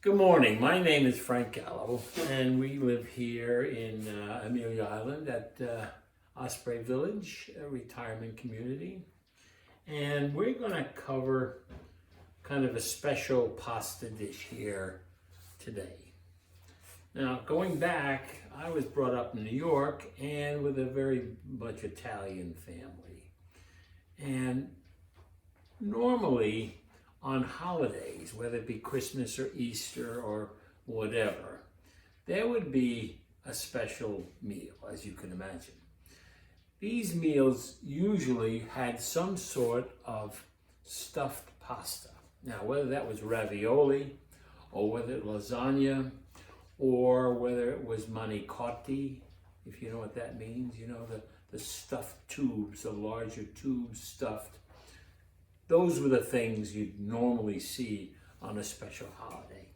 Good morning. My name is Frank Gallo, and we live here in Amelia Island at Osprey Village, a retirement community. And we're going to cover kind of a special pasta dish here today. Now, going back, I was brought up in New York and with a very much Italian family. And normally, on holidays, whether it be Christmas or Easter or whatever, there would be a special meal, as you can imagine. These meals usually had some sort of stuffed pasta. Now, whether that was ravioli, or whether it was lasagna, or whether it was manicotti, if you know what that means, you know, the stuffed tubes, the larger tubes stuffed. Those were the things you'd normally see on a special holiday.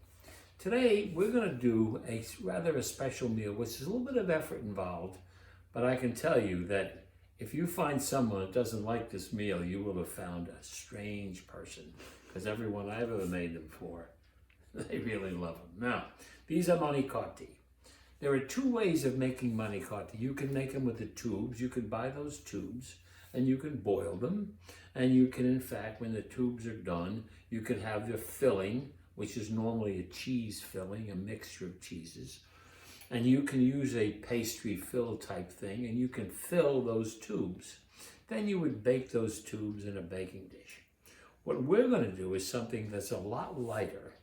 Today, we're going to do a rather special meal, which is a little bit of effort involved, but I can tell you that if you find someone that doesn't like this meal, you will have found a strange person, because everyone I've ever made them for, they really love them. Now, these are manicotti. There are two ways of making manicotti. You can make them with the tubes. You can buy those tubes, and you can boil them. And you can, in fact, when the tubes are done, you can have the filling, which is normally a cheese filling, a mixture of cheeses. And you can use a pastry fill type thing, and you can fill those tubes. Then you would bake those tubes in a baking dish. What we're going to do is something that's a lot lighter,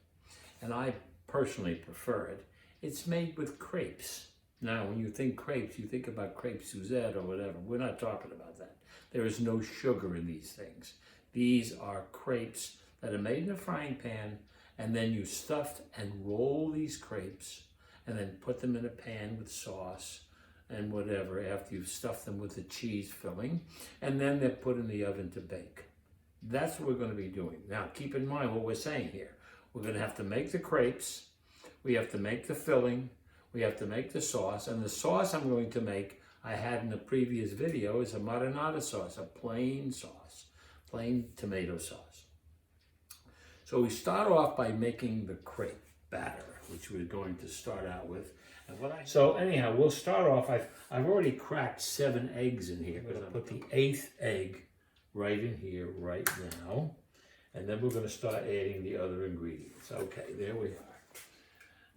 and I personally prefer it. It's made with crepes. Now, when you think crepes, you think about crepe Suzette or whatever. We're not talking about that. There is no sugar in these things. These are crepes that are made in a frying pan, and then you stuff and roll these crepes and then put them in a pan with sauce and whatever after you've stuffed them with the cheese filling, and then they're put in the oven to bake. That's what we're going to be doing. Now, keep in mind what we're saying here. We're going to have to make the crepes, we have to make the filling, we have to make the sauce, and the sauce I'm going to make, I had in the previous video, is a marinara sauce, a plain sauce, plain tomato sauce. So we start off by making the crepe batter, which we're going to start out with. So anyhow, we'll start off, I've already cracked 7 eggs in here. We're going to put the 8th egg right in here right now, and then we're going to start adding the other ingredients. Okay, there we are.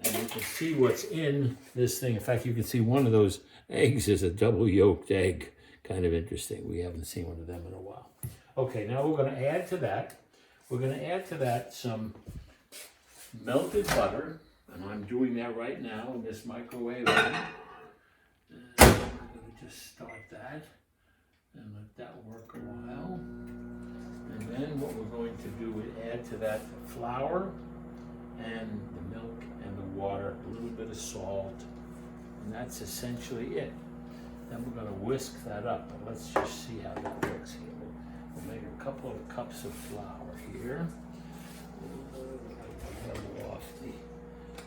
And you can see what's in this thing. In fact, you can see one of those eggs is a double yolked egg. Kind of interesting. We haven't seen one of them in a while. Okay, now we're going to add to that. We're going to add to that some melted butter. And I'm doing that right now in this microwave oven. And I'm going to just start that and let that work a while. And then what we're going to do is add to that the flour and the milk and the water, a little bit of salt, and that's essentially it. Then we're going to whisk that up, but let's just see how that works here. We'll make a couple of cups of flour here.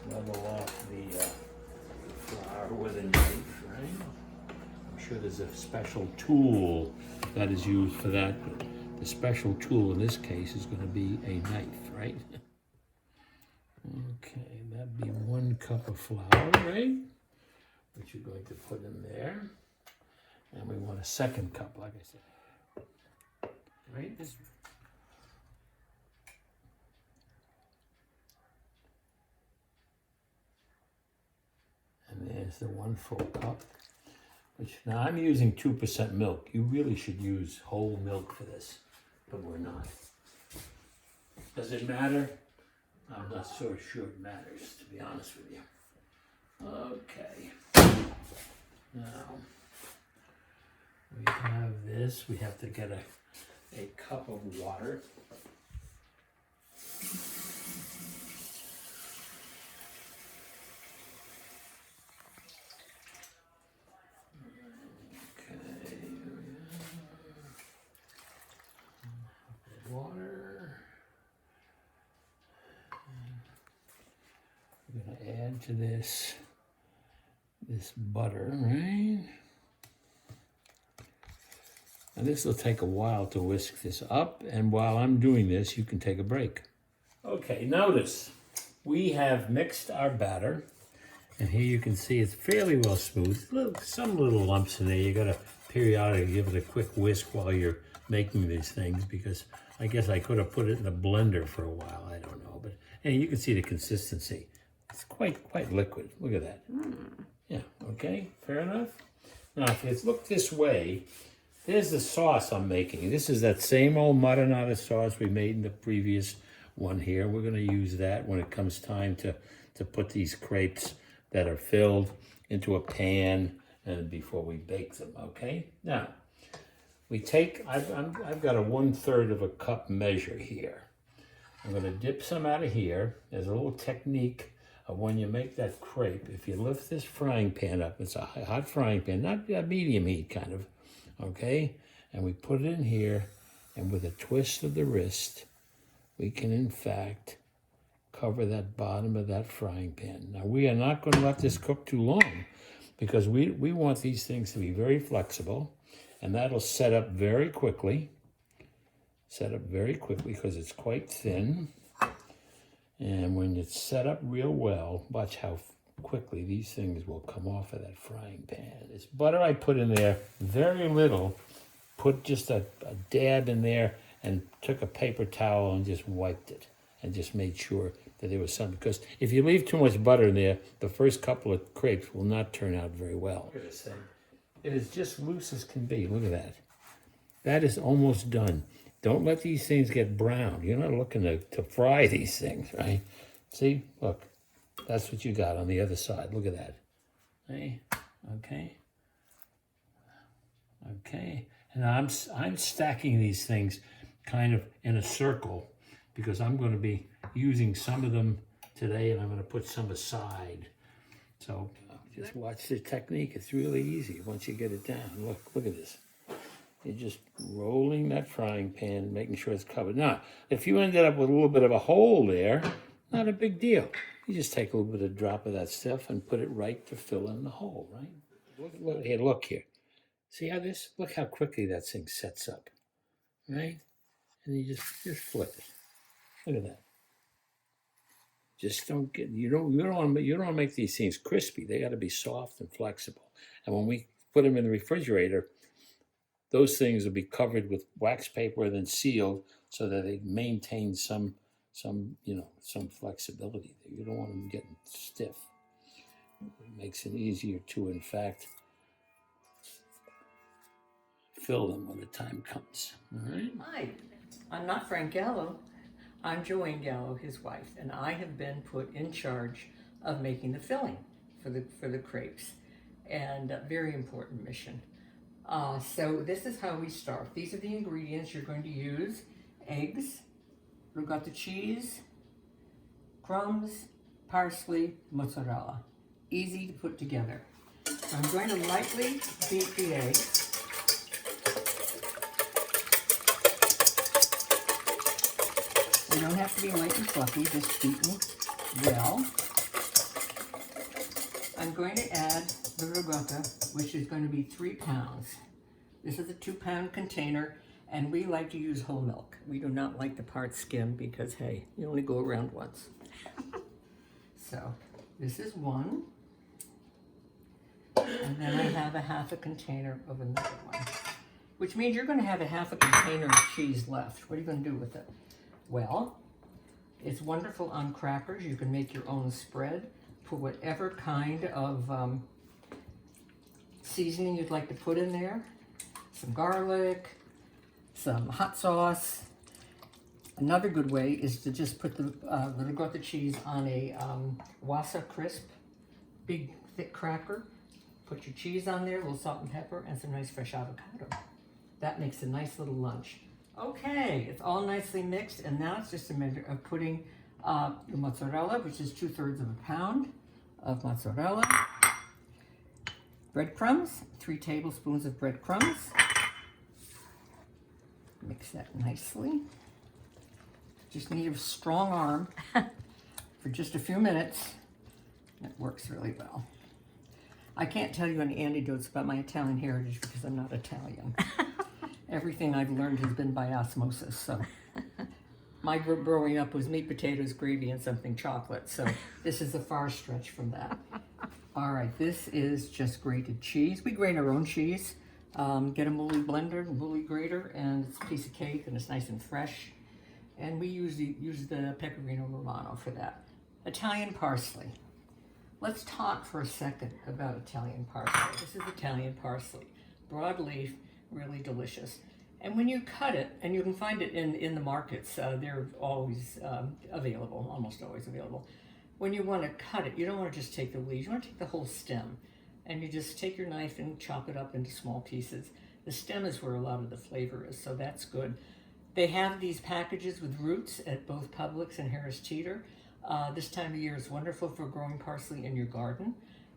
Level off the flour with a knife, right? I'm sure there's a special tool that is used for that, but the special tool in this case is going to be a knife, right? Okay, that'd be 1 cup of flour, right? Which you're going to put in there. And we want a 2nd cup, like I said. Right? And there's the 1 full cup. Which, now I'm using 2% milk. You really should use whole milk for this, but we're not. Does it matter? I'm not so sure it matters, to be honest with you. Okay. Now, we have this. We have to get a cup of water. Okay. Water. We're going to add to this butter, right? And this will take a while to whisk this up, and while I'm doing this, you can take a break. Okay, notice we have mixed our batter, and here you can see it's fairly well smooth. Some little lumps in there. You gotta periodically give it a quick whisk while you're making these things, because I guess I could have put it in the blender for a while. I don't know, but and you can see the consistency. It's quite liquid. Look at that. Yeah. Okay. Fair enough. Now, if you look this way, there's the sauce I'm making. This is that same old marinara sauce we made in the previous one here. We're going to use that when it comes time to put these crepes that are filled into a pan and before we bake them, okay? Now, we take, I've got a 1/3 of a cup measure here. I'm going to dip some out of here. There's a little technique of when you make that crepe. If you lift this frying pan up, it's a hot frying pan, not a medium heat kind of, okay? And we put it in here, and with a twist of the wrist, we can in fact cover that bottom of that frying pan. Now we are not going to let this cook too long, because we want these things to be very flexible, and that'll set up very quickly. Set up very quickly because it's quite thin. And when it's set up real well, watch how quickly these things will come off of that frying pan. This butter I put in there, very little, put just a dab in there and took a paper towel and just wiped it and just made sure that there was some, because if you leave too much butter in there, the first couple of crepes will not turn out very well. Look at this thing. It is just loose as can be. Look at that. That is almost done. Don't let these things get brown. You're not looking to fry these things, right? See, look, that's what you got on the other side. Look at that. Hey, okay. Okay, and I'm stacking these things kind of in a circle, because I'm going to be using some of them today, and I'm going to put some aside. So just watch the technique. It's really easy once you get it down. Look at this. You're just rolling that frying pan, making sure it's covered. Now, if you ended up with a little bit of a hole there, not a big deal. You just take a little bit of drop of that stuff and put it right to fill in the hole, right? Look here. See how this? Look how quickly that thing sets up, right? And you just flip it. Look at that. Just don't get, you don't want to make these things crispy. They got to be soft and flexible. And when we put them in the refrigerator, those things will be covered with wax paper and then sealed so that they maintain some flexibility. You don't want them getting stiff. It makes it easier to, in fact, fill them when the time comes. All right? Hi, I'm not Frank Gallo. I'm JoAnne Gallo, his wife, and I have been put in charge of making the filling for the crepes, and a very important mission. So this is how we start. These are the ingredients you're going to use: eggs, ricotta cheese, crumbs, parsley, mozzarella. Easy to put together. So I'm going to lightly beat the eggs. They don't have to be light and fluffy, just beaten well. I'm going to add the ricotta, which is going to be 3 pounds. This is a 2-pound container, and we like to use whole milk. We do not like the part skim because, hey, you only go around once. So this is 1. And then I have a half a container of another one, which means you're going to have a half a container of cheese left. What are you going to do with it? Well, it's wonderful on crackers. You can make your own spread. Put whatever kind of seasoning you'd like to put in there. Some garlic, some hot sauce. Another good way is to just put the ricotta cheese on a Wassa Crisp, big thick cracker. Put your cheese on there, a little salt and pepper, and some nice fresh avocado. That makes a nice little lunch. Okay, it's all nicely mixed, and now it's just a matter of putting the mozzarella, which is 2/3 of a pound of mozzarella. Breadcrumbs, 3 tablespoons of breadcrumbs. Mix that nicely. Just need a strong arm for just a few minutes. It works really well. I can't tell you any anecdotes about my Italian heritage because I'm not Italian. Everything I've learned has been by osmosis, so My growing up was meat, potatoes, gravy, and something chocolate. So this is a far stretch from that. All right, this is just grated cheese. We grate our own cheese. Get a Mooli blender, Mooli grater, and it's a piece of cake, and it's nice and fresh. And we use the Pecorino Romano for that. Italian parsley. Let's talk for a second about Italian parsley. This is Italian parsley. Broadleaf, really delicious. And when you cut it, and you can find it in the markets, they're always available, almost always available. When you want to cut it, you don't want to just take the leaves, you want to take the whole stem. And you just take your knife and chop it up into small pieces. The stem is where a lot of the flavor is, so that's good. They have these packages with roots at both Publix and Harris Teeter. This time of year is wonderful for growing parsley in your garden.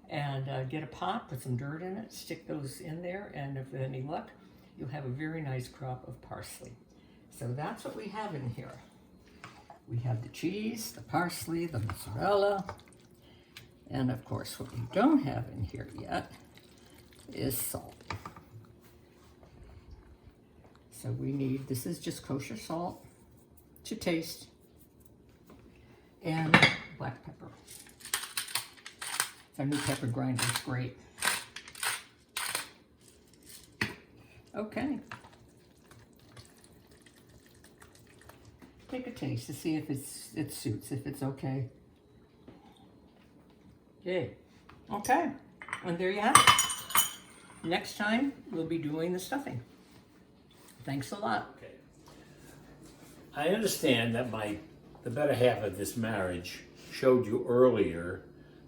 And get a pot, put some dirt in it, stick those in there, and if with any luck, you'll have a very nice crop of parsley. So that's what we have in here. We have the cheese, the parsley, the mozzarella, and of course what we don't have in here yet is salt. So we need, this is just kosher salt to taste, and black pepper. Our new pepper grinder is great. Okay. Take a taste to see if it suits, if it's okay. Yay. Okay. And there you have it. Next time, we'll be doing the stuffing. Thanks a lot. Okay. I understand that the better half of this marriage showed you earlier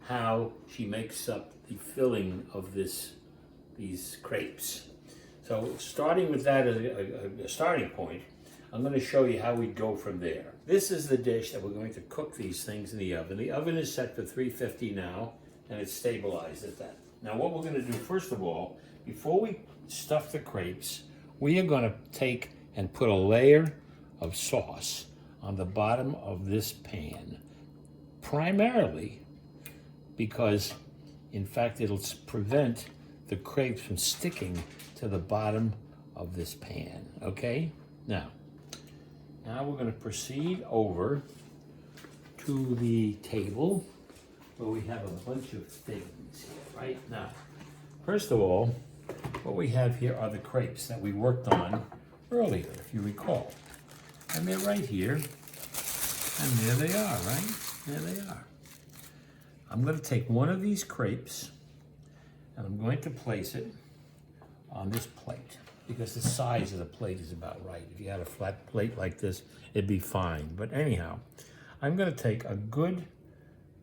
how she makes up the filling of these crepes. So starting with that as a starting point, I'm going to show you how we go from there. This is the dish that we're going to cook these things in the oven. The oven is set for 350 now, and it's stabilized at that. Now what we're going to do, first of all, before we stuff the crepes, we are going to take and put a layer of sauce on the bottom of this pan, primarily because, in fact, it'll prevent the crepes from sticking to the bottom of this pan, okay? Now we're going to proceed over to the table where we have a bunch of things here, right? Now, first of all, what we have here are the crepes that we worked on earlier, if you recall. And they're right here, and there they are, right? There they are. I'm going to take one of these crepes, and I'm going to place it on this plate, because the size of the plate is about right. If you had a flat plate like this, it'd be fine. But anyhow, I'm going to take a good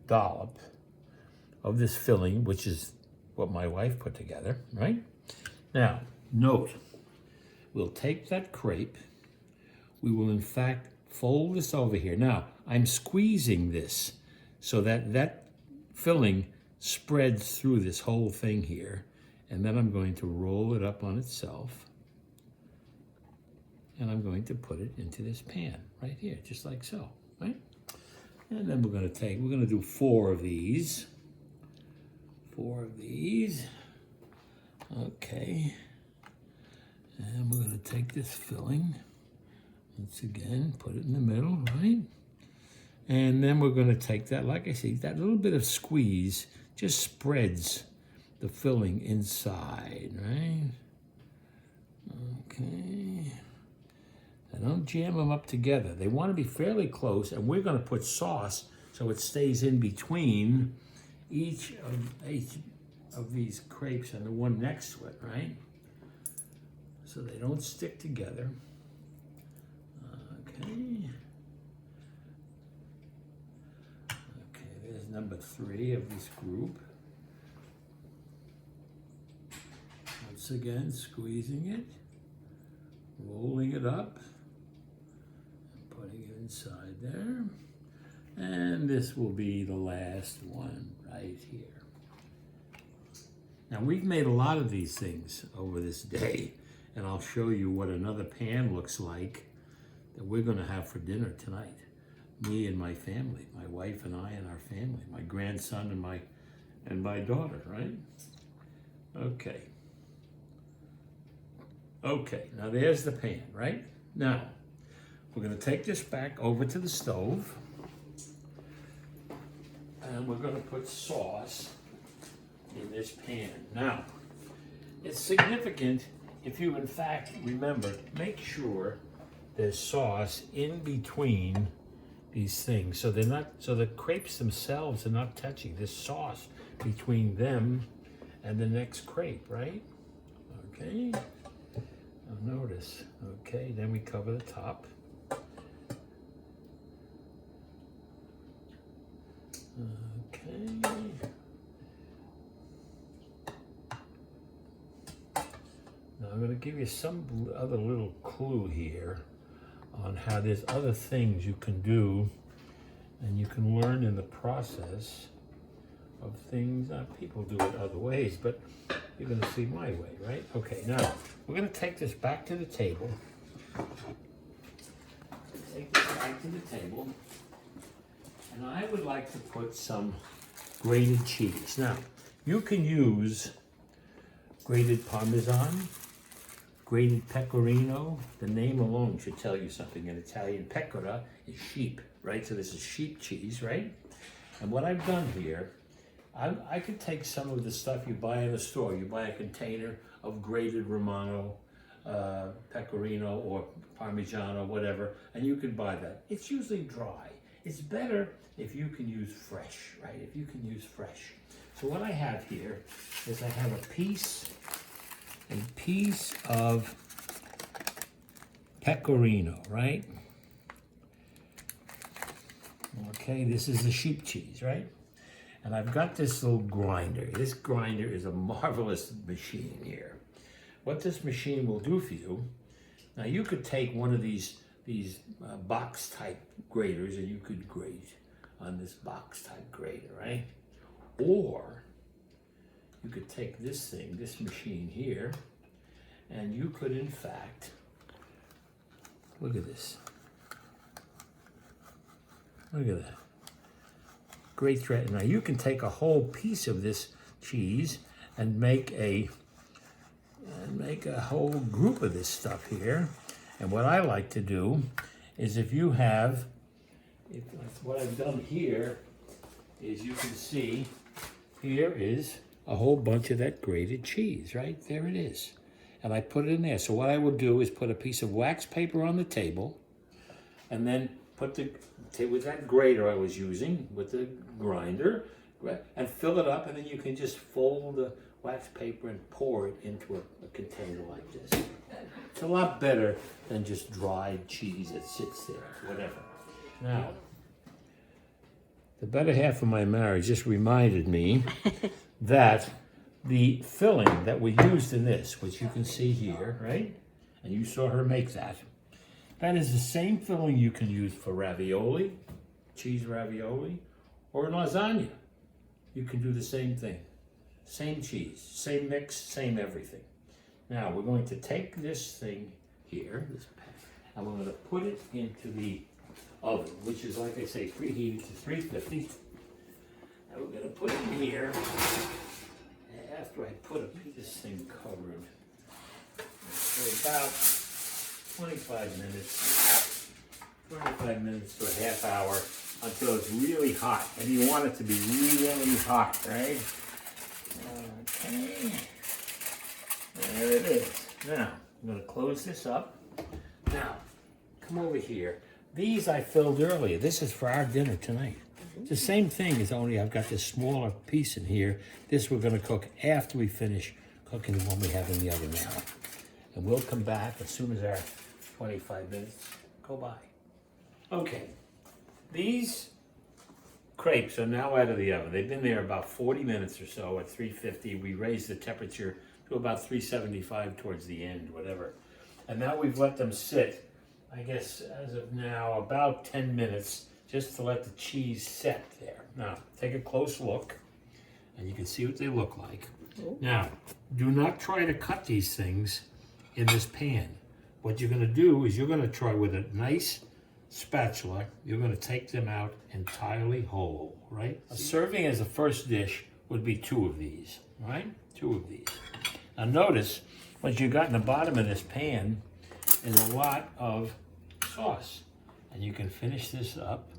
dollop of this filling, which is what my wife put together, right? Now, note, we'll take that crepe. We will, in fact, fold this over here. Now, I'm squeezing this so that that filling spreads through this whole thing here. And then I'm going to roll it up on itself. And I'm going to put it into this pan right here, just like so, right? And then we're going to do 4 of these. 4 of these. Okay. And we're going to take this filling, once again, put it in the middle, right? And then we're going to take that, like I say, that little bit of squeeze just spreads the filling inside, right? Okay. And don't jam them up together. They want to be fairly close, and we're going to put sauce so it stays in between each of these crepes and the one next to it, right? So they don't stick together. Okay. Okay, there's number 3 of this group. Once again, squeezing it, rolling it up, and putting it inside there. And this will be the last one right here. Now, we've made a lot of these things over this day, and I'll show you what another pan looks like that we're going to have for dinner tonight. Me and my family, my wife and I and our family, my grandson and my daughter, right? Okay. Okay, now there's the pan, right? Now, we're going to take this back over to the stove. And we're going to put sauce in this pan. Now, it's significant if you in fact remember, make sure there's sauce in between these things, so they're not, so the crepes themselves are not touching. There's sauce between them and the next crepe, right? Okay. Now notice. Okay, then we cover the top. Okay. Now I'm going to give you some other little clue here on how there's other things you can do, and you can learn in the process of things. People do it other ways, but you're going to see my way, right? Okay, now we're going to take this back to the table. Take this back to the table, and I would like to put some grated cheese. Now, you can use grated Parmesan, grated pecorino. The name alone should tell you something. In Italian, pecora is sheep, right? So this is sheep cheese, right? And what I've done here, I could take some of the stuff you buy in the store. You buy a container of grated Romano, pecorino, or Parmigiano, whatever, and you can buy that. It's usually dry. It's better if you can use fresh, right? If you can use fresh. So what I have here is I have a piece of pecorino, right? Okay, this is the sheep cheese, right? And I've got this little grinder. This grinder is a marvelous machine here. What this machine will do for you, now you could take one of these box type graters and you could grate on this box type grater, right? Or you could take this thing, this machine here, and you could in fact, look at this. Look at that. Great thread. Now you can take a whole piece of this cheese and make a whole group of this stuff here. And what I like to do is what I've done here is, you can see here is a whole bunch of that grated cheese, right? There it is. And I put it in there. So what I will do is put a piece of wax paper on the table, and then put with that grater I was using, with the grinder, and fill it up, and then you can just fold the wax paper and pour it into a container like this. It's a lot better than just dried cheese that sits there, whatever. Now, the better half of my marriage just reminded me that the filling that we used in this, which you can see here, right? And you saw her make that. That is the same filling you can use for ravioli, cheese ravioli, or lasagna. You can do the same thing. Same cheese, same mix, same everything. Now we're going to take this thing here, and we're going to put it into the oven, which is, like I say, preheated to 350. And we're going to put it in here. After I put this thing covered for about 25 minutes to a half hour, until it's really hot. And you want it to be really hot, right? Okay. There it is. Now, I'm going to close this up. Now, come over here. These I filled earlier. This is for our dinner tonight. It's the same thing, as only I've got this smaller piece in here. This we're going to cook after we finish cooking the one we have in the oven now. And we'll come back as soon as our 25 minutes go by. Okay, these crepes are now out of the oven. They've been there about 40 minutes or so at 350. We raised the temperature to about 375 towards the end, whatever. And now we've let them sit, I guess, as of now, about 10 minutes, just to let the cheese set there. Now, take a close look, and you can see what they look like. Now, do not try to cut these things in this pan. What you're going to do is you're going to try with a nice spatula, you're going to take them out entirely whole, right? A serving as a first dish would be 2 of these, right? 2 of these. Now notice, what you got in the bottom of this pan is a lot of sauce. And you can finish this up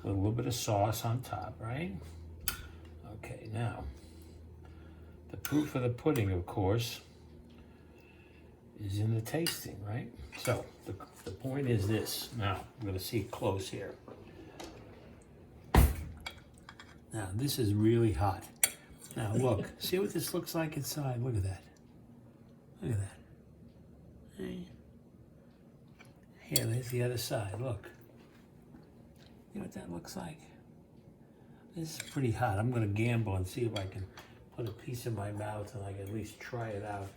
with a little bit of sauce on top, right? Okay, now, the proof of the pudding, of course, is in the tasting, right? So, the point is this. Now, I'm gonna see it close here. Now, this is really hot. Now, look, see what this looks like inside? Look at that. Look at that. Hey. Here, there's the other side, look. See what that looks like? This is pretty hot. I'm gonna gamble and see if I can put a piece in my mouth and I can at least try it out.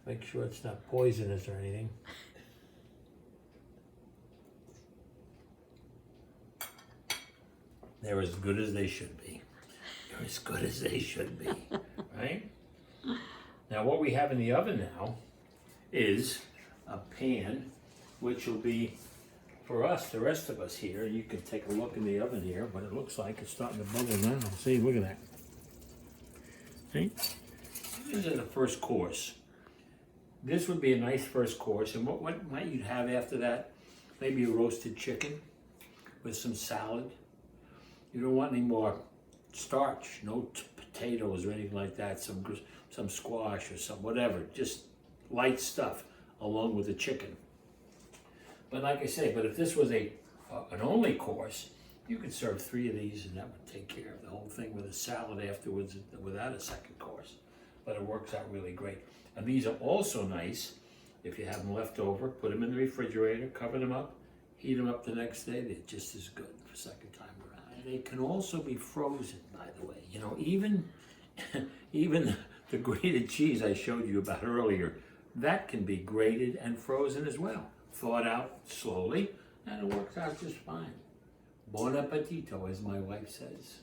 Make sure it's not poisonous or anything. They're as good as they should be. They're as good as they should be, right? Now what we have in the oven now is a pan, which will be, for us, the rest of us here, you can take a look in the oven here, but it looks like it's starting to bubble now. See, look at that. See? This is the first course. This would be a nice first course, and what might you have after that? Maybe a roasted chicken with some salad. You don't want any more starch, no potatoes or anything like that, some squash or some whatever, just light stuff along with the chicken. But like I say, but if this was an only course, you could serve 3 of these and that would take care of the whole thing with a salad afterwards without a second course. But it works out really great. And these are also nice if you have them left over, put them in the refrigerator, cover them up, heat them up the next day, they're just as good for second time around. And they can also be frozen, by the way. You know, even the grated cheese I showed you about earlier, that can be grated and frozen as well. Thawed out slowly, and it works out just fine. Buon appetito, as my wife says.